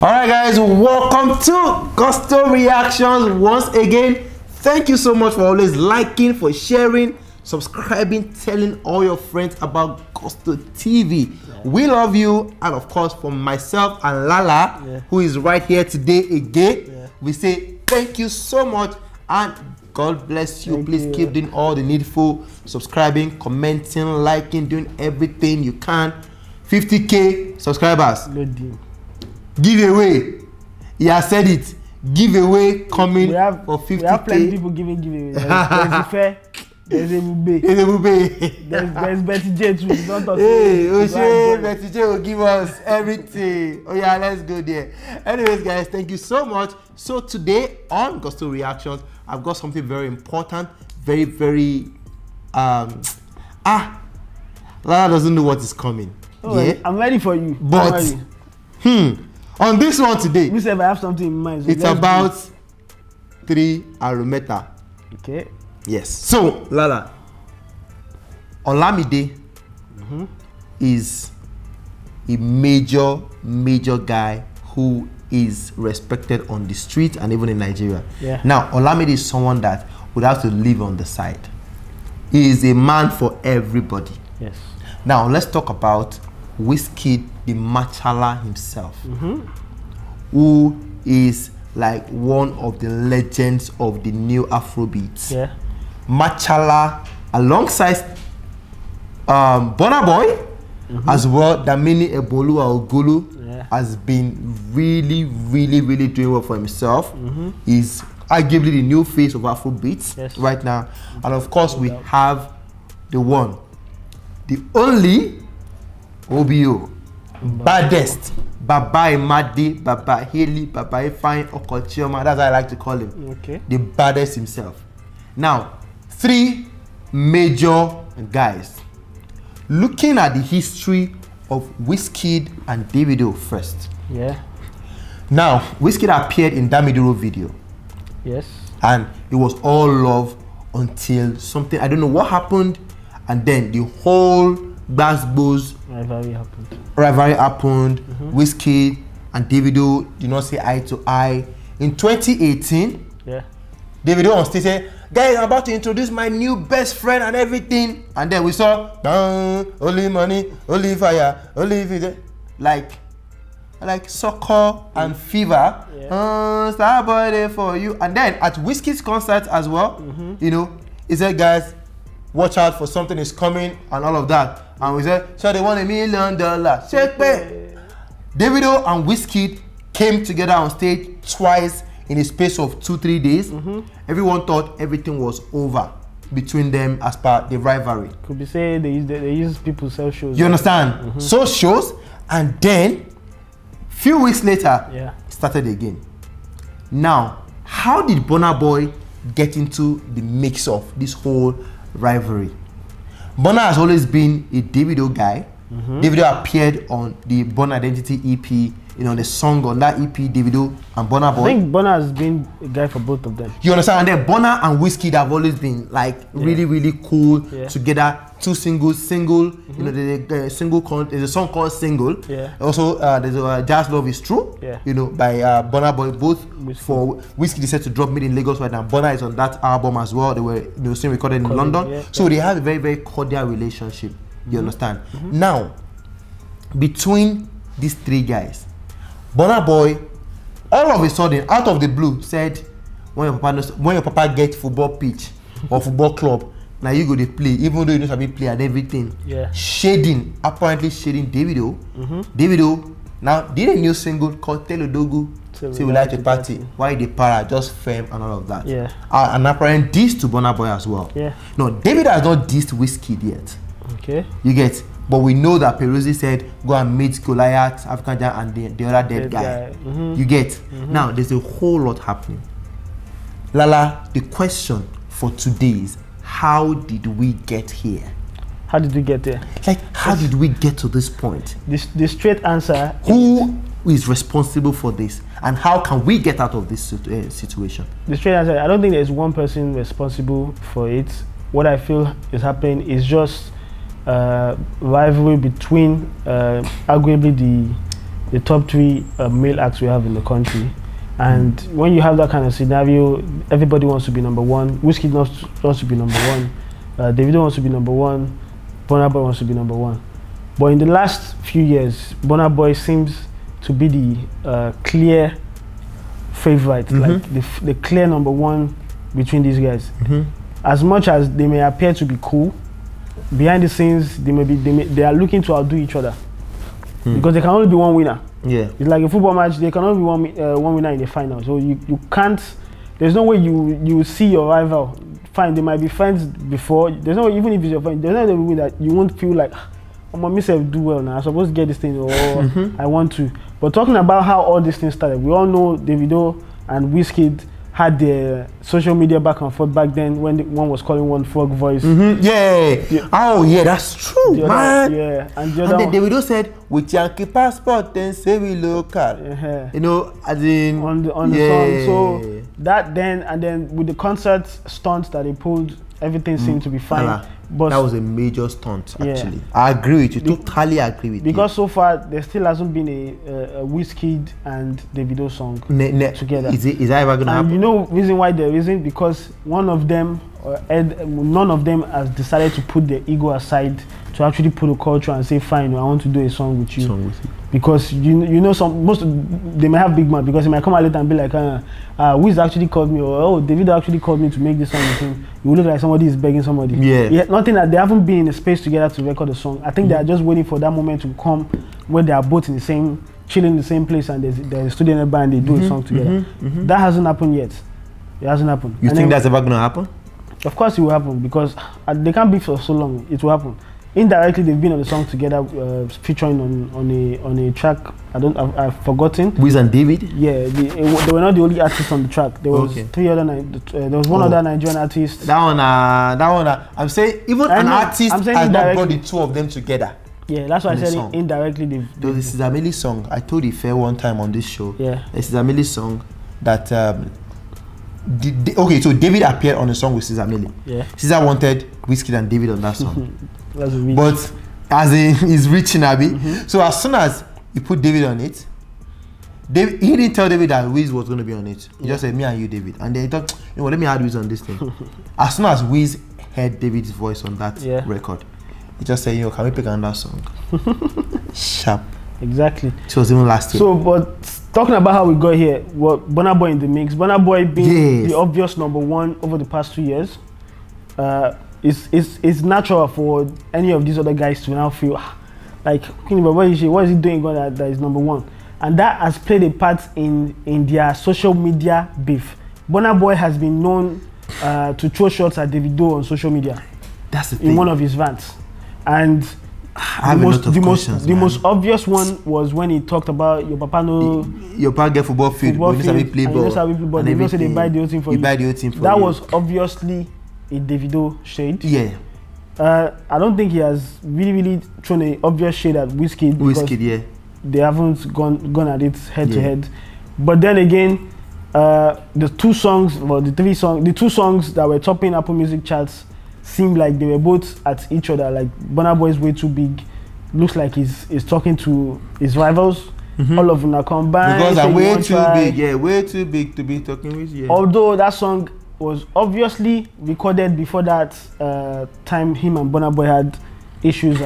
Alright guys, welcome to Gusto Reactions once again. Thank you so much for always liking, for sharing, subscribing, telling all your friends about Gusto TV. Yeah. We love you, and of course from myself and Lala, who is right here today again, we say thank you so much and God bless you. Please keep doing all the needful, subscribing, commenting, liking, doing everything you can. 50K subscribers. Giveaway. He has said it. Giveaway coming for 50K. We have plenty of people giving giveaways. There's fair. There's a Mube. There's Betty J too. Hey, Oshe, Betty J will give us everything. Oh yeah, let's go there. Anyways, guys, thank you so much. So today on Gusto Reactions, I've got something very important. Very Lala doesn't know what is coming. Oh, yeah, I'm ready for you. But on this one today, I have something in mind. So it's about 3 Arometa. Okay. Yes. So Lala, Olamide is a major guy who is respected on the street and even in Nigeria. Yeah. Now Olamide is someone that would have to live on the side. He is a man for everybody. Yes. Now let's talk about Wizkid, the Machala himself, who is like one of the legends of the new Afrobeats. Yeah. Machala, alongside Burna Boy, as well, Damini Ebolu Ogulu has been really doing well for himself. He's arguably the new face of Afrobeats right now. And of course, we have the one, the only OBO, baddest, Baba Imadi, Baba Haley, Baba Ifeanyi Okochioma. That's how I like to call him. Okay. The baddest himself. Now, 3 major guys. Looking at the history of Wizkid and Davido first. Yeah. Now, Wizkid appeared in Davido video. Yes. And it was all love until something, I don't know what happened, and then the whole Gbasgbos rivalry happened. Wizkid and Davido did not see eye to eye. In 2018, Davido on stage said, "Guys, I'm about to introduce my new best friend and everything." And then we saw only money, only fire, only video, like soccer and fever. Star boy there for you. And then at Wizkid's concert as well, you know, he said, "Guys, watch out for something is coming," and all of that. And we said, "So they want $1 million. Check pay." Davido and Wizkid came together on stage twice in a space of 2-3 days. Everyone thought everything was over between them as per the rivalry. Could be said they use people to sell shows. You understand? So shows, and then few weeks later, it started again. Now, how did Burna Boy get into the mix of this whole rivalry? Burna has always been a Davido guy. Davido appeared on the Burna Identity EP, you know, the song on that EP, Davido and Burna Boy. I think Burna has been a guy for both of them. You understand? And then Burna and Wizkid have always been like really cool together. 2 singles, you know, the single, there's a song called Single. Also, there's a Jazz Love Is True, you know, by Burna Boy. Both for Wizkid decided to drop Made in Lagos right now. Burna is on that album as well. They were still recorded in London. So they have a very cordial relationship. You understand? Now, between these 3 guys, Burna Boy, all of a sudden, out of the blue, said, when your papa get football pitch or football club, now you go to play, even though you don't have to play and everything. Apparently shading Davido. Davido now did a new single called Telodogu. So we like to party. Why the para, just fame and all of that. And apparently diss to Burna Boy as well. No, Davido has not dissed Wizkid yet. Okay. You get, but we know that Peruzzi said go and meet Goliath, African Giant, and the other dead guy. You get. Now there's a whole lot happening. Lala, the question for today is, how did we get here? How did we get there? Like, how did we get to this point? The straight answer, who is responsible for this, and how can we get out of this situation? The straight answer, I don't think there's one person responsible for it. What I feel is happening is just rivalry between arguably the top 3 male acts we have in the country. And when you have that kind of scenario, everybody wants to be number 1. Wizkid wants to be number 1. Davido wants to be number 1. Burna Boy wants to be number 1. But in the last few years, Burna Boy seems to be the clear favorite, like the clear number 1 between these guys. As much as they may appear to be cool, behind the scenes they are looking to outdo each other, because there can only be one winner. It's like a football match. There can only be one winner in the final. So you can't. There's no way you see your rival. Fine, they might be friends before. There's no way, even if it's your friend, there's no way that you won't feel like, I'm gonna myself do well now. I'm supposed to get this thing, or I want to. But talking about how all these things started, we all know Davido and Wizkid had their social media back and forth back then, when one was calling one frog voice. Oh yeah, that's true, man. And then Davido said, with Yankee passport, then say we local. You know, as in on the song. So that then, and then with the concert stunts that they pulled, everything seemed to be fine. But that was a major stunt, actually. I agree with you. Totally agree with you. Because so far there still hasn't been a Wizkid and Davido song together. Is that ever gonna happen? You know reason why there isn't? Because one of them, none of them has decided to put their ego aside to actually put a culture and say, fine, I want to do a song with you. Because you know, they may have big mouth, because they might come out later and be like, Wiz actually called me, or oh, Davido actually called me to make this song with him. You will look like somebody is begging somebody. Nothing that they haven't been in a space together to record a song. I think they are just waiting for that moment to come where they are both in the same, chilling in the same place, and there's a studio nearby and they do a song together. That hasn't happened yet. It hasn't happened. You think that's ever gonna happen? Of course it will happen, because they can't be for so long. It will happen. Indirectly, they've been on the song together, featuring on a track. I've forgotten. Wiz and David. Yeah, they were not the only artists on the track. There was 3 other. There was one other Nigerian artist. That one. I'm saying even an artist has not brought the 2 of them together. Yeah, that's why I said indirectly they've. This is Ameli's song. I told you fair one time on this show. Yeah. This is Ameli's song that. Okay, so David appeared on the song with Caesar Millie. Caesar wanted Wizkid and David on that song. But as in, he's reaching Abby. So as soon as he put David on it, he didn't tell David that Wiz was going to be on it. He just said, me and you, David. And then he thought, you know, let me add Wiz on this thing. As soon as Wiz heard David's voice on that record, he just said, you know, can we pick another song? Sharp. Exactly. It was even last year. So, but talking about how we got here, Burna Boy in the mix. Burna Boy being the obvious number 1 over the past 2 years. It's natural for any of these other guys to now feel like, what is he doing that is number 1? And that has played a part in their social media beef. Burna Boy has been known to throw shots at Davido on social media. That's the thing. In one of his rants. And the most obvious one was when he talked about your papa get football field, and you know how we play ball, and they say they buy the whole thing for you. That was obviously a Davido shade. I don't think he has really thrown an obvious shade at Wizkid. They haven't gone at it head to head. But then again, the 2 songs, or the 2 songs that were topping Apple Music charts seemed like they were both at each other. Like Burna Boy is way too big. Looks like he's talking to his rivals. All of them are combined. Because I'm way too big. Way too big to be talking with. Although that song was obviously recorded before that time him and Burna Boy had issues.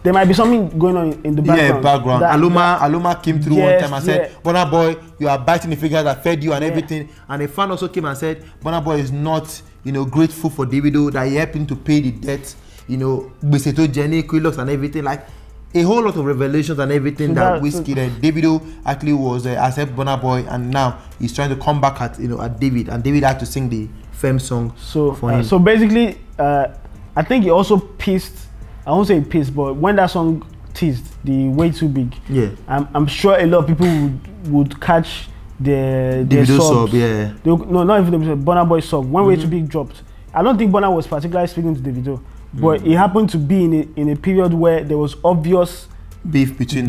There might be something going on in the background. Aluma came through one time and said, Burna Boy, you are biting the figure that fed you and everything. And a fan also came and said, Burna Boy is not, grateful for Davido, that he helped him to pay the debt, Biseto, Jenny, Quilox and everything. Like a whole lot of revelations and everything that Wizkid and Davido actually was accept Burna Boy, and now he's trying to come back at David, and David had to sing the Femme song for him. So basically, I think he also pissed. I won't say pissed, but when that song teased the way too big, I'm sure a lot of people would catch their subs. No, not even the Burna Boy sub. When way too big dropped, I don't think Burna was particularly speaking to Davido. But it happened to be in a period where there was obvious beef between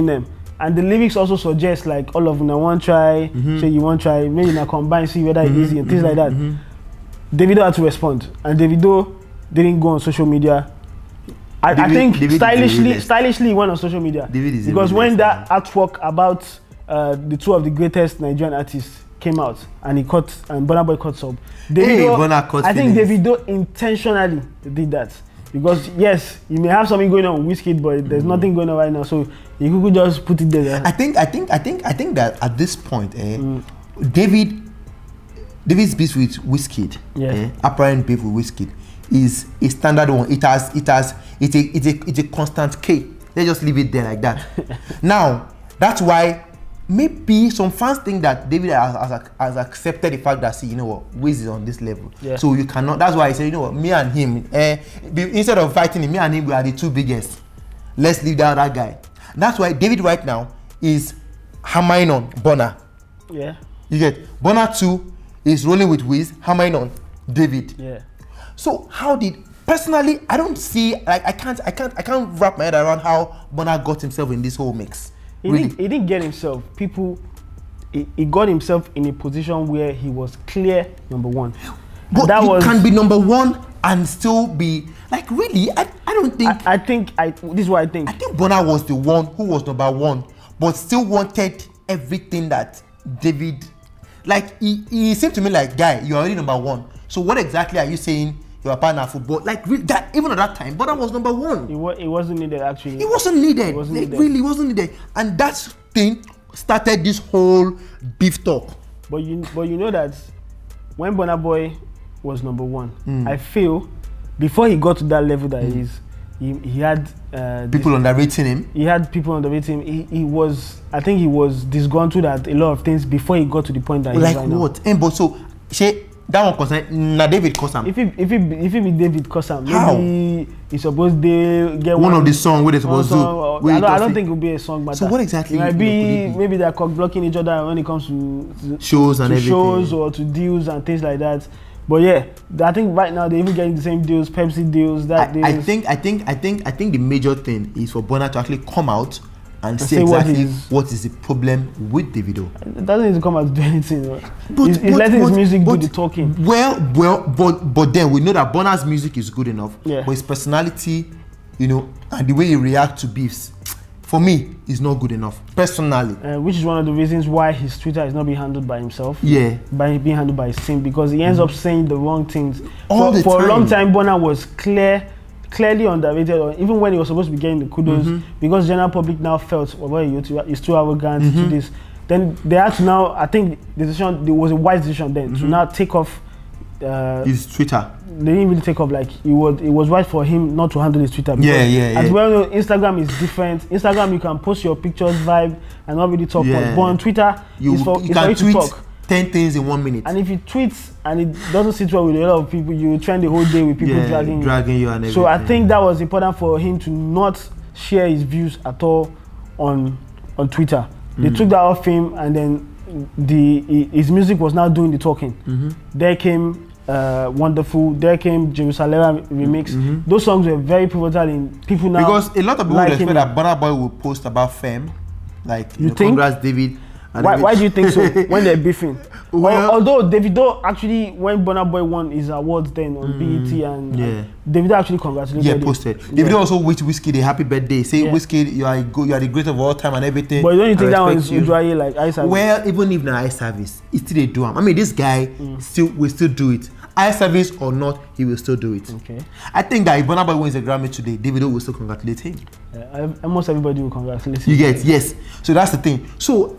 them. And the lyrics also suggest like all of them want try, say you want try, maybe now combine, see whether it's easy and things like that. Davido had to respond, and Davido didn't go on social media. I think stylishly he went on social media. Because when that artwork about the two of the greatest Nigerian artists came out and Burna Boy cut up, I think Davido intentionally did that. Because yes, you may have something going on with Wizkid, but there's nothing going on right now, so you could just put it there. I think that at this point, David's beef with Wizkid, apparent beef with Wizkid, is a standard one. It's a constant K. Let's just leave it there like that. Now, that's why maybe some fans think that David has accepted the fact that, see, you know what, Wiz is on this level. So you cannot, that's why I say, you know what, me and him, instead of fighting him, me and him, we are the two biggest. Let's leave that other guy. That's why David right now is hammering on Burna. Yeah. You get, Burna too is rolling with Wiz, hammering on David. Yeah. So how did, personally, I don't see, like, I can't wrap my head around how Burna got himself in this whole mix. He didn't get himself. He got himself in a position where he was clear number one. But you can be number one and still be, like, really, I don't think. This is what I think. I think Burna was the one who was number one, but still wanted everything that David, like, he seemed to me like, guy, you're already number one. So what exactly are you saying? You're a partner football, like that. Even at that time, Burna was number one. It wasn't needed actually. It wasn't needed. Really wasn't needed. And that thing started this whole beef talk. But you know that when Burna Boy was number one, I feel before he got to that level that he is, he had people underrating him. He had people underrating him. He was, I think, he was disgruntled at a lot of things before he got to the point that he is right now. Like what? But so that one concern na David Kosam. If it be David Kosam, maybe he's supposed to get one of the songs where they supposed to. I don't think it will be a song matter. So what exactly? It might be maybe they're blocking each other when it comes to shows and everything. Shows or to deals and things like that. But yeah, I think right now they're even getting the same deals, Pepsi deals. I think the major thing is for Burna to actually come out and say exactly what is the problem with Davido. It doesn't need to come out to do anything. He's letting his music do the talking. But then we know that Burna's music is good enough. But his personality, you know, and the way he reacts to beefs, for me, is not good enough, personally. Which is one of the reasons why his Twitter is not being handled by himself. Yeah. By being handled by his team, because he ends up saying the wrong things. For a long time, Burna was clearly underrated, or even when he was supposed to be getting the kudos, because general public now felt, well, he's too arrogant to do this. Then they had to now, I think there was a wise decision then to now take off his Twitter. They didn't really take off, like it was right for him not to handle his Twitter. As well, Instagram is different. Instagram, you can post your pictures, vibe, and not really talk. But on Twitter, you can tweet 10 things in 1 minute. And if you tweet and it doesn't sit well with a lot of people, you trend the whole day with people dragging you and everything. So I think that was important for him to not share his views at all on Twitter. They took that off him, and then his music was now doing the talking. There came Wonderful, there came Jerusalem remix. Those songs were very pivotal in people now. Because a lot of people would expect that Burna Boy will post about fame, like you think? Congrats David. Why do you think so? When they're beefing? Well, although Davido actually, when Burna Boy won his awards then on BET, and Davido actually congratulated him. Posted. Davido also wished Wizkid a happy birthday. Say Wizkid, you are the greatest of all time and everything. But don't you think that one is Udraye, like eye service? Well, even if not eye service, it's still a do. I mean, this guy will still do it. Eye service or not, he will still do it. Okay. I think that if Burna Boy wins a Grammy today, Davido will still congratulate him. Almost everybody will congratulate him. You get, yes. So that's the thing. So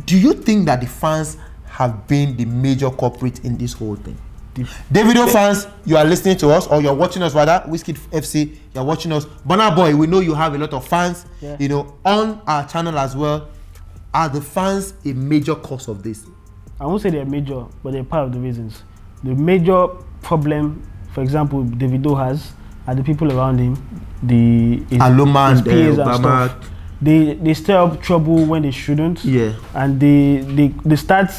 do you think that the fans have been the major culprit in this whole thing? Davido fans, you are listening to us, or you're watching us rather, Wizkid FC, you're watching us. Burna Boy, we know you have a lot of fans, you know, on our channel as well. Are the fans a major cause of this? I won't say they're major, but they're part of the reasons. The major problem, for example, Davido has, are the people around him, Aloma and Obama. They stir up trouble when they shouldn't. And they start,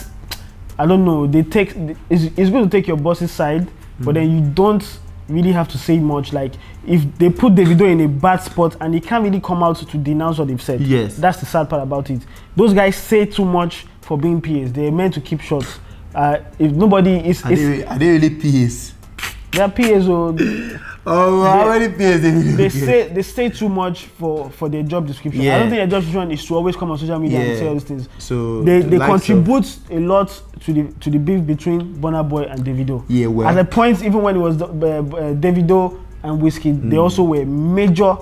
I don't know, it's good to take your boss's side, but then you don't really have to say much. Like, if they put Davido in a bad spot and he can't really come out to denounce what they've said. That's the sad part about it. Those guys say too much for being PAs. They're meant to keep short. If nobody is... Are they really PAs? They are PAs, or Oh, how many pairs they say too much for their job description. I don't think their job description is to always come on social media and say all these things. So they contribute a lot to the beef between Burna Boy and Davido. Yeah, well, at a point, even when it was Davido and Wizkid, they also were major.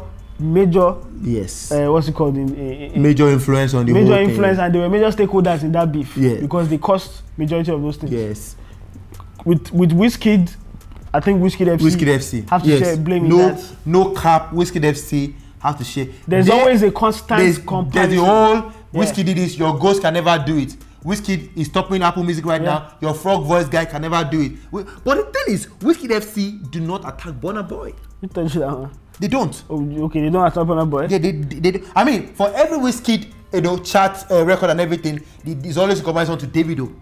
Yes. What's it called? Major influence on the major whole influence, thing. and they were major stakeholders in that beef. Yeah. Because they caused majority of those things. Yes. With Wizkid, I think Wizkid FC have to share blame in that. No cap. Wizkid FC have to share. There's always a constant comparison. There's the whole Wizkid did this. Your ghost can never do it. Wizkid is topping Apple Music right now. Your frog voice guy can never do it. But the thing is, Wizkid FC do not attack Burna Boy. You tell you that, huh? They don't. Oh, okay, they don't attack Burna Boy. They I mean, for every Wizkid, chart record and everything, there's always a comparison to Davido.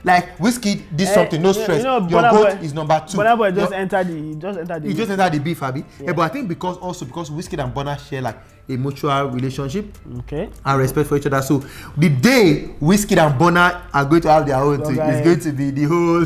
Like Wizkid did something, no stress. Your goat is number 2. Burna Boy just entered the beef, Abi. Yeah. But I think because Wizkid and Burna share like a mutual relationship, and respect for each other. So the day Wizkid and Burna are going to have their own thing, it's going to be the whole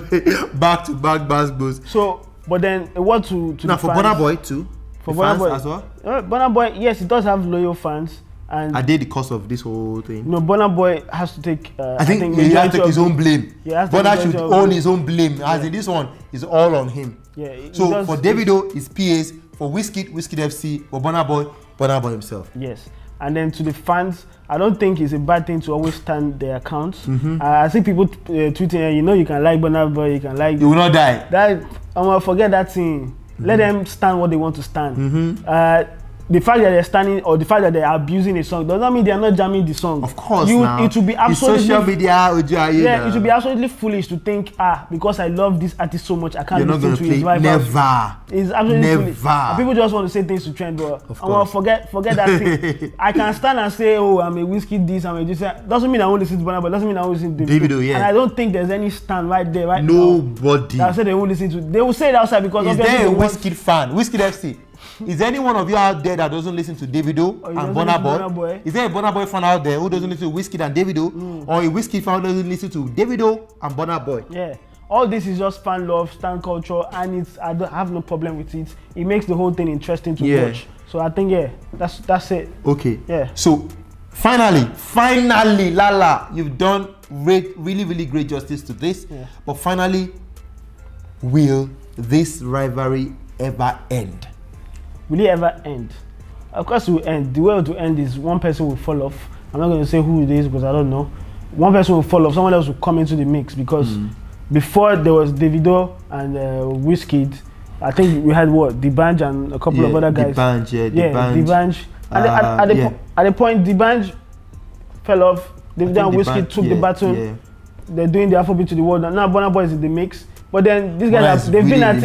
back-to-back basketballs. So, but then what to now for Burna Boy too? For Burna Boy as well. Burna Boy, yes, it does have loyal fans. And are they the cause of this whole thing? No, Burna Boy has to take. I think he has to take his own blame. Burna should own his own blame. As in this one is all on him. Yeah. So for Davido, it's PAs. For Wizkid FC. For Burna Boy himself. Yes. And then to the fans, I don't think it's a bad thing to always stand their accounts. I see people tweeting, you can like Burna Boy, you can like. You will not die. That I'm gonna forget that thing. Let them stand what they want to stand. The fact that they're standing or the fact that they are abusing a song does not mean they are not jamming the song. Of course, it will be absolutely social media. It will be absolutely foolish to think because I love this artist so much I can't listen to his vibe. Never. It's absolutely foolish. And people just want to say things to trend, but I want to forget that thing. I can stand and say, oh, I'm a Wizkid this, I'm a this. Doesn't mean I won't listen to Burna, but doesn't mean I won't listen to Davido. Yeah. And I don't think there's any stand right there, right Nobody. now. That say they won't listen to. They will say it outside because is there a Wizkid fan? Wizkid FC. Is there any one of you out there that doesn't listen to Davido and Burna Boy? Is there a Burna Boy fan out there who doesn't listen to Wizkid and Davido? Or a Wizkid fan who doesn't listen to Davido and Burna Boy? Yeah. All this is just fan love, stan culture, and I have no problem with it. It makes the whole thing interesting to watch. So I think that's it. Okay. Yeah. So finally, Lala, you've done really great justice to this. Yeah. But finally, will this rivalry ever end? Will it ever end? Of course it will end. The way it will end is one person will fall off. I'm not going to say who it is because I don't know. One person will fall off, someone else will come into the mix because before there was Davido and Wizkid, I think we had D'banj and a couple of other guys. D'banj. At the point D'banj fell off, Davido and Wizkid took the baton. Yeah. They're doing the Afrobeat to the world. Now Burna Boy is in the mix. But then these guys they've been at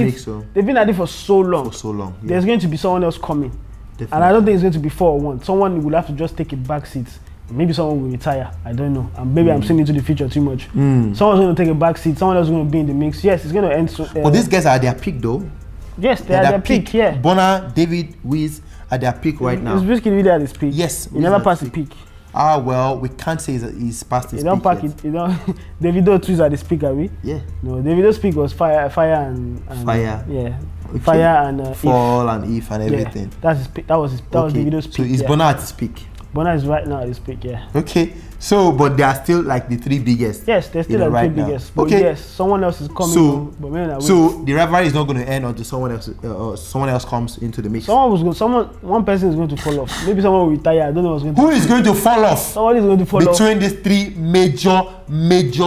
it for so long. Yeah. There's going to be someone else coming. Definitely. And I don't think it's going to be 4-1. Someone will have to just take a back seat. Maybe someone will retire. I don't know. And maybe I'm seeing into the future too much. Someone's going to take a back seat. Someone else is going to be in the mix. Yes, it's going to end. But these guys are at their peak though. Yes, they're at their peak. Yeah. Bonner, David, Wiz at their peak right now. Is Wizkid really at his peak? Yes. He never passed the peak. Ah, well, we can't say he's past his peak. Davido too is at his peak, are we? Yeah. No, Davido's peak was fire and fire. Yeah. Okay. Fire and Fall and If and everything. Yeah, that's his peak. That was Davido's peak. So is Burna at his peak? Burna is right now at his peak, yeah. Okay. So, but they are still like the 3 biggest. Yes, they're still the 3 biggest. But yes, someone else is coming. So the rivalry is not going to end until someone else comes into the mix. One person is going to fall off. Maybe someone will retire. I don't know what's going to happen. Who is going to fall off? Somebody is going to fall off. Between these 3 major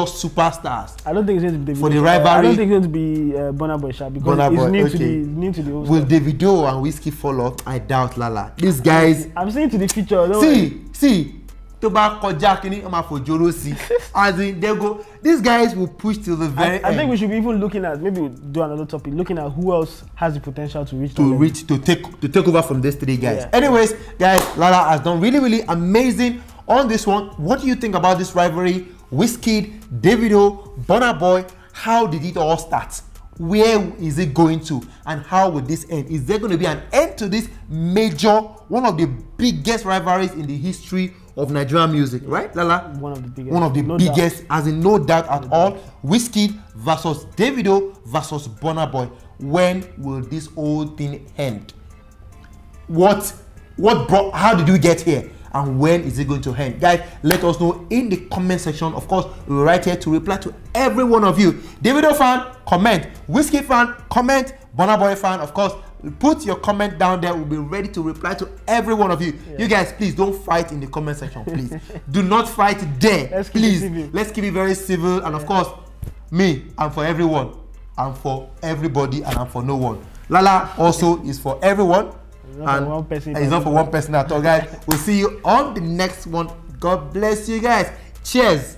superstars. I don't think it's going to be Davido. For the rivalry. I don't think it's going to be Burna Boy because he's new to the whole Will Davido and Wizkid fall off? I doubt, Lala. These guys. I'm saying to the future. See. As in, they go. These guys will push till the very end. I think we should be even looking at, maybe we'll do another topic, looking at who else has the potential to reach to take over from these 3 guys. Yeah. Anyways, guys, Lala has done really amazing on this one. What do you think about this rivalry? Wizkid, Davido, Burna Boy. How did it all start? Where is it going to, and how will this end? Is there going to be an end to this major, one of the biggest rivalries in the history of Nigerian music, right, Lala? One of the biggest. One of the biggest, as in no doubt at all. Wizkid versus Davido versus Burna Boy. when will this whole thing end? What brought, how did we get here? And when is it going to end? Guys, let us know in the comment section. Of course, we're right here to reply to every one of you. Davido fan, comment. Wizkid fan, comment. Burna Boy fan, of course, put your comment down there. We'll be ready to reply to every one of you. You guys, please don't fight in the comment section, please. Do not fight there, please. Let's keep it very civil. And of course, me, I'm for everyone. I'm for everybody, and I'm for no one. Lala also is for everyone. And it's not for one person at all, guys. We'll see you on the next one. God bless you guys. Cheers.